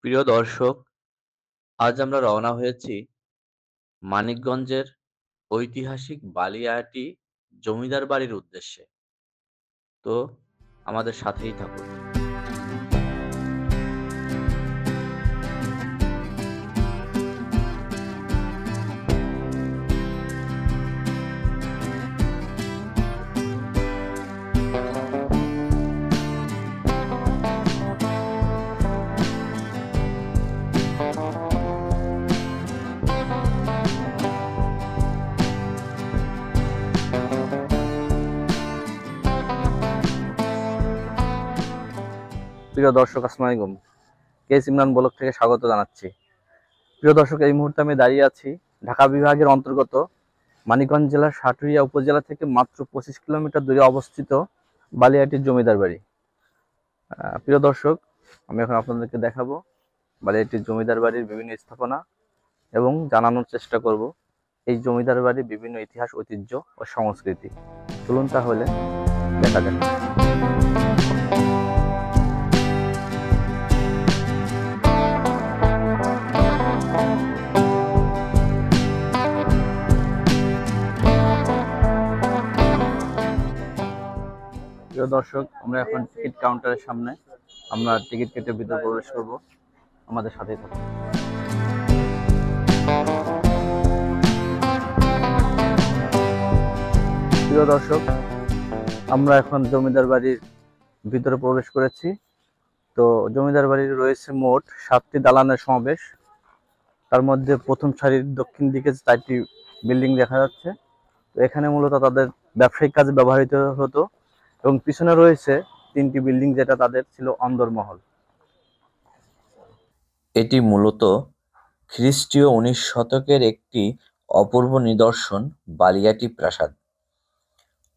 প্রিয় দর্শক, আজ আমরা রওনা হয়েছি মানিকগঞ্জের ঐতিহাসিক বালিয়াটি জমিদার বাড়ির উদ্দেশ্যে। তো আমাদের সাথেই থাকুন। প্রিয় দর্শক, আসসালামু আলাইকুম। কেস ইমরান ব্লগ থেকে স্বাগত জানাচ্ছি। প্রিয় দর্শক, এই মুহূর্তে আমি দাঁড়িয়ে আছি ঢাকা বিভাগের অন্তর্গত মানিকগঞ্জ জেলার সাটুরিয়া উপজেলা থেকে মাত্র 25 কিলোমিটার দূরে অবস্থিত বালিয়াটির জমিদার বাড়ি। প্রিয় দর্শক, আমি এখন আপনাদেরকে দেখাবো বালিয়াটির জমিদার বাড়ির বিভিন্ন স্থাপনা এবং জানানোর চেষ্টা করব এই জমিদার বাড়ির বিভিন্ন ইতিহাস, ঐতিহ্য ও সংস্কৃতি। চলুন তাহলে দেখা যাক। প্রিয় দর্শক, আমরা এখন টিকিট কাউন্টারের সামনে। আমরা টিকিট কেটে ভিতরে প্রবেশ করব। আমাদের সাথেই থাকুন। প্রিয় দর্শক, আমরা এখন জমিদার বাড়ির ভিতরে প্রবেশ করেছি। তো জমিদার বাড়ির রয়েছে মোট 7টি দালানের সমাবেশ। তার মধ্যে প্রথম সারির দক্ষিণ দিকে 4টি বিল্ডিং দেখা যাচ্ছে। তো এখানে মূলত তাদের ব্যবসায়িক কাজে ব্যবহৃত হতো এবং পিছনে রয়েছে 3টি বিল্ডিং, যেটা তাদের ছিল অন্দরমহল। এটি মূলত খ্রিস্টীয় 19 শতকের একটি অপূর্ব নিদর্শন বালিয়াটি প্রাসাদ।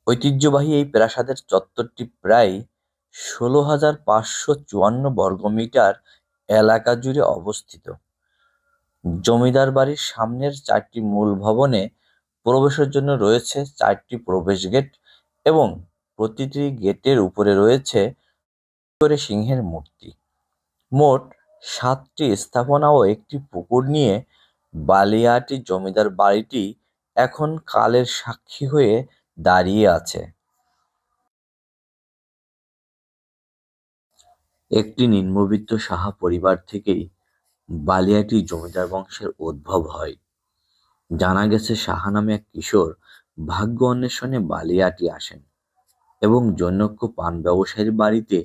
ঐতিহ্যবাহী এই প্রাসাদের চত্বরটি প্রায় 16,554 বর্গমিটার এলাকা জুড়ে অবস্থিত। জমিদার বাড়ির সামনের 4টি মূল ভবনে প্রবেশের জন্য রয়েছে 4টি প্রবেশ গেট এবং প্রতিটি গেটের উপরে রয়েছে করে সিংহের মূর্তি। মোট 7টি স্থাপনা ও একটি পুকুর নিয়ে বালিয়াটি জমিদার বাড়িটি এখন কালের সাক্ষী হয়ে দাঁড়িয়ে আছে। একটি নিম্নবিত্ত সাহা পরিবার থেকেই বালিয়াটি জমিদার বংশের উদ্ভব হয়। জানা গেছে, সাহা নামে এক কিশোর ভাগ্য অন্বেষণে বালিয়াটি আসেন এবং জনৈক পান ব্যবসায়ীর বাড়িতে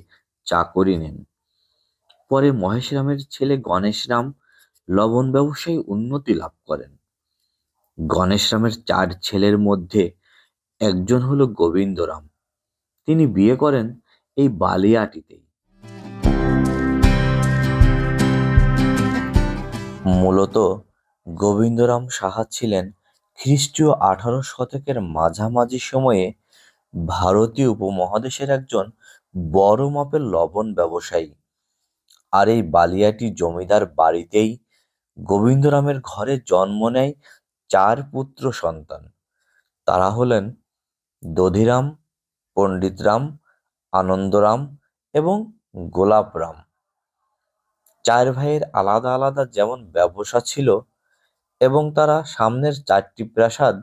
চাকরি নেন। পরে মহেশরামের ছেলে গণেশরাম লবণ ব্যবসায়ী উন্নতি লাভ করেন। গণেশরামের 4 ছেলের মধ্যে একজন হলো গোবিন্দরাম। তিনি বিয়ে করেন এই বালিয়াটিতেই। মূলত গোবিন্দরাম সাহা ছিলেন খ্রিস্টীয় 18 শতকের মাঝামাঝি সময়ে ভারতীয় উপমহাদেশের একজন বড় মাপের লবণ ব্যবসায়ী। আর এই বালিয়াটি জমিদার বাড়িতেই গোবিন্দরামের ঘরে জন্ম নেয় 4 পুত্র সন্তান। তারা হলেন দধিরাম, পণ্ডিতরাম, আনন্দরাম এবং গোলাপরাম। 4 ভাইয়ের আলাদা আলাদা যেমন ব্যবসা ছিল এবং তারা সামনের 4টি প্রাসাদ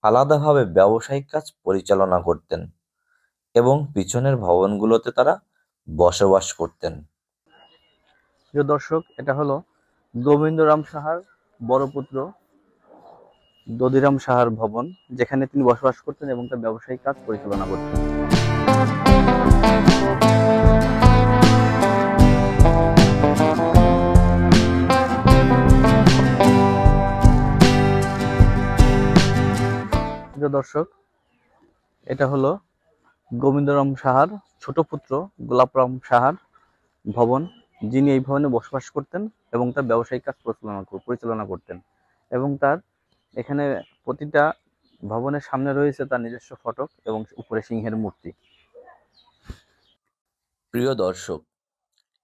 আলাদাভাবে ব্যবসায়িক কাজ পরিচালনা করতেন এবং পিছনের ভবনগুলোতে তারা বসবাস করতেন। প্রিয় দর্শক, এটা হলো গোবিন্দরাম সাহার বড় পুত্র দধিরাম সাহার ভবন, যেখানে তিনি বসবাস করতেন এবং তার ব্যবসায়িক কাজ পরিচালনা করতেন। প্রিয় দর্শক, এটা হলো গোবিন্দরাম সাহার ছোট পুত্র গোলাপরাম সাহার ভবন, যিনি এই ভবনে বসবাস করতেন এবং তার ব্যবসায়িক কাজ পরিচালনা করতেন। এবং তার এখানে প্রতিটা ভবনের সামনে রয়েছে তার নিজস্ব ফটক এবং উপরে সিংহের মূর্তি। প্রিয় দর্শক,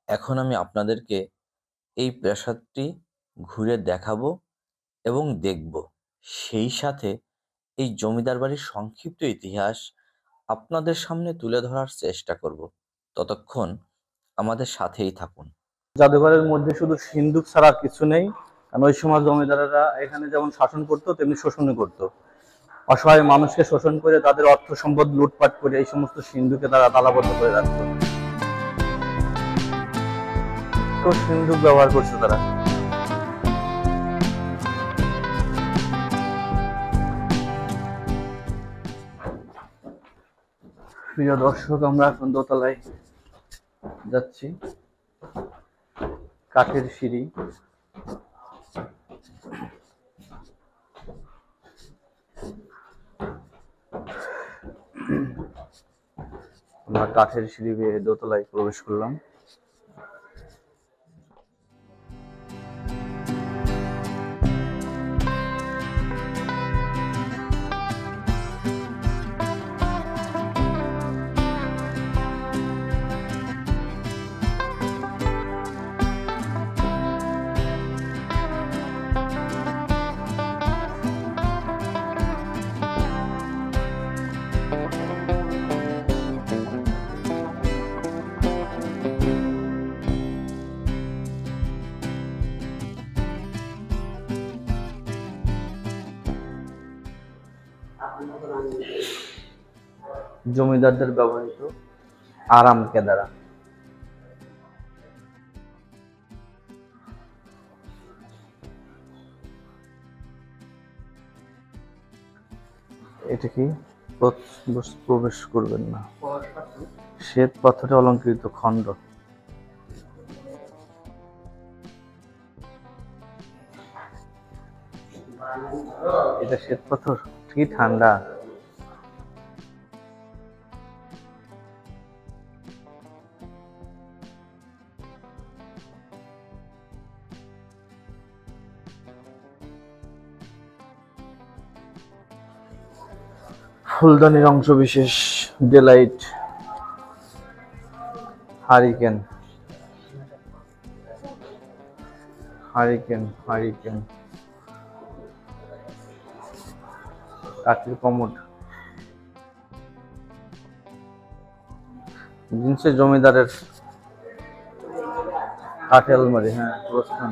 এখন আমি আপনাদেরকে এই প্রাসাদটি ঘুরে দেখাবো এবং দেখব, সেই সাথে এই জমিদার বাড়ির সংক্ষিপ্ত ইতিহাস আপনাদের সামনে তুলে ধরার চেষ্টা করব। ততক্ষণ আমাদের সাথেই থাকুন। জাদুঘরের মধ্যে শুধু সিন্দুক ছাড়া আর কিছু নেই, কারণ ওই সময় জমিদারেরা এখানে যেমন শাসন করতো তেমনি শোষণও করতো। অসহায় মানুষকে শোষণ করে তাদের অর্থ সম্পদ লুটপাট করে এই সমস্ত সিন্ধুকে তারা তালাবদ্ধ করে রাখতো। তো সিন্ধুক ব্যবহার করছে তারা। প্রিয় দর্শক, আমরা এখন দোতলায় যাচ্ছি। কাঠের সিঁড়ি, আমরা কাঠের সিঁড়ি বেয়ে দোতলায় প্রবেশ করলাম। জমিদারদের ব্যবহৃত আরাম কেদারা। এটা কি? প্রবেশ করবেন না। শ্বেত পাথরে অলঙ্কৃত খণ্ড। এটা শ্বেত পাথর, কি ঠান্ডা। ফুলদানির অংশ বিশেষ, ডেলাইট, হারিকেন, কাঠের কমোড। জিনিসের জমিদারের কাঠের আলমারি। হ্যাঁ, প্রস্থান।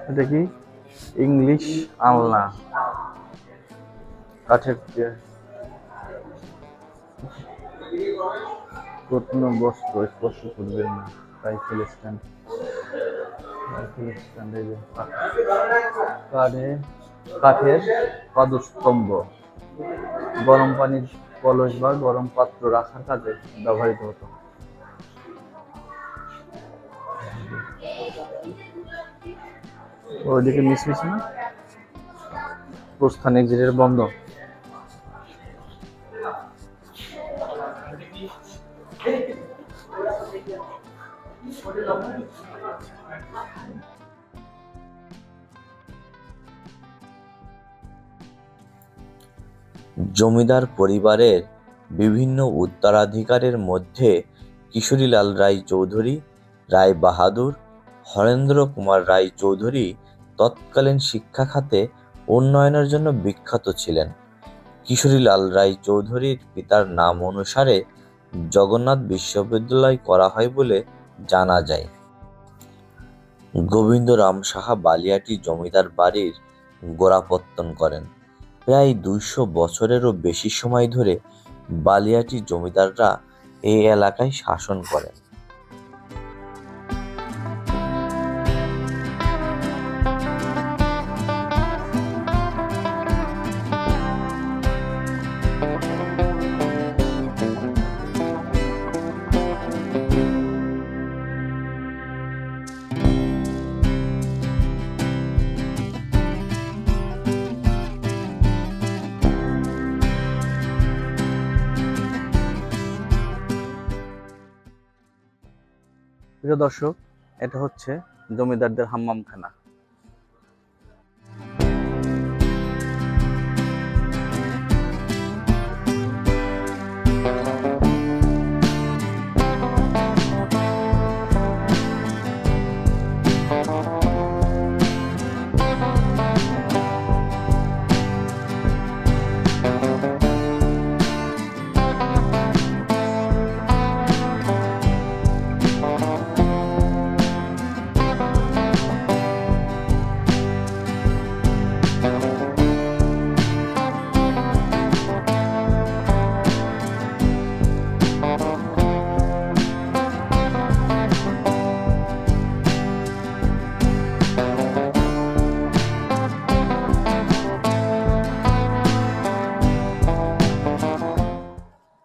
এটা কি? ইংলিশ আলনা, কাঠের চেয়ার। প্রত্ন বস্ত্র স্পর্শ করবেন না। রাইফেল স্ট্যান্ড, কাঠের পাদস্তম্ভ, গরম পানির কলস বা গরম পাত্র রাখার কাজে ব্যবহৃত হতো। ওইদিকে মিসমিস না, প্রস্থান এক্সিটের বন্ধ। জমিদার পরিবারের বিভিন্ন উত্তরাধিকারের মধ্যে কিশোরীলাল রায় চৌধুরী, রায় বাহাদুর, হরেন্দ্র কুমার রায় চৌধুরী তৎকালীন শিক্ষা খাতে উন্নয়নের জন্য বিখ্যাত ছিলেন। কিশোরীলাল রায় চৌধুরীর পিতার নাম অনুসারে জগন্নাথ বিশ্ববিদ্যালয় করা হয় বলে জানা যায়। গোবিন্দরাম সাহা বালিয়াটি জমিদার বাড়ির গোড়াপত্তন করেন। প্রায় 200 বছরেরও বেশি সময় ধরে বালিয়াটি জমিদাররা এই এলাকায় শাসন করেন। প্রিয় দর্শক, এটা হচ্ছে জমিদারদের হাম্মামখানা।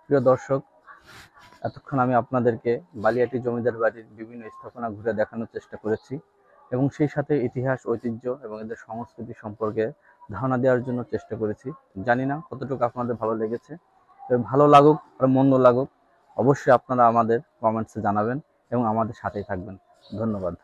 প্রিয় দর্শক, এতক্ষণ আমি আপনাদেরকে বালিয়াটি জমিদার বাড়ির বিভিন্ন স্থাপনা ঘুরে দেখানোর চেষ্টা করেছি এবং সেই সাথে ইতিহাস, ঐতিহ্য এবং এদের সংস্কৃতি সম্পর্কে ধারণা দেওয়ার জন্য চেষ্টা করেছি। জানি না কতটুকু আপনাদের ভালো লেগেছে। তবে ভালো লাগুক আর মন্দ লাগুক, অবশ্যই আপনারা আমাদের কমেন্টসে জানাবেন এবং আমাদের সাথেই থাকবেন। ধন্যবাদ।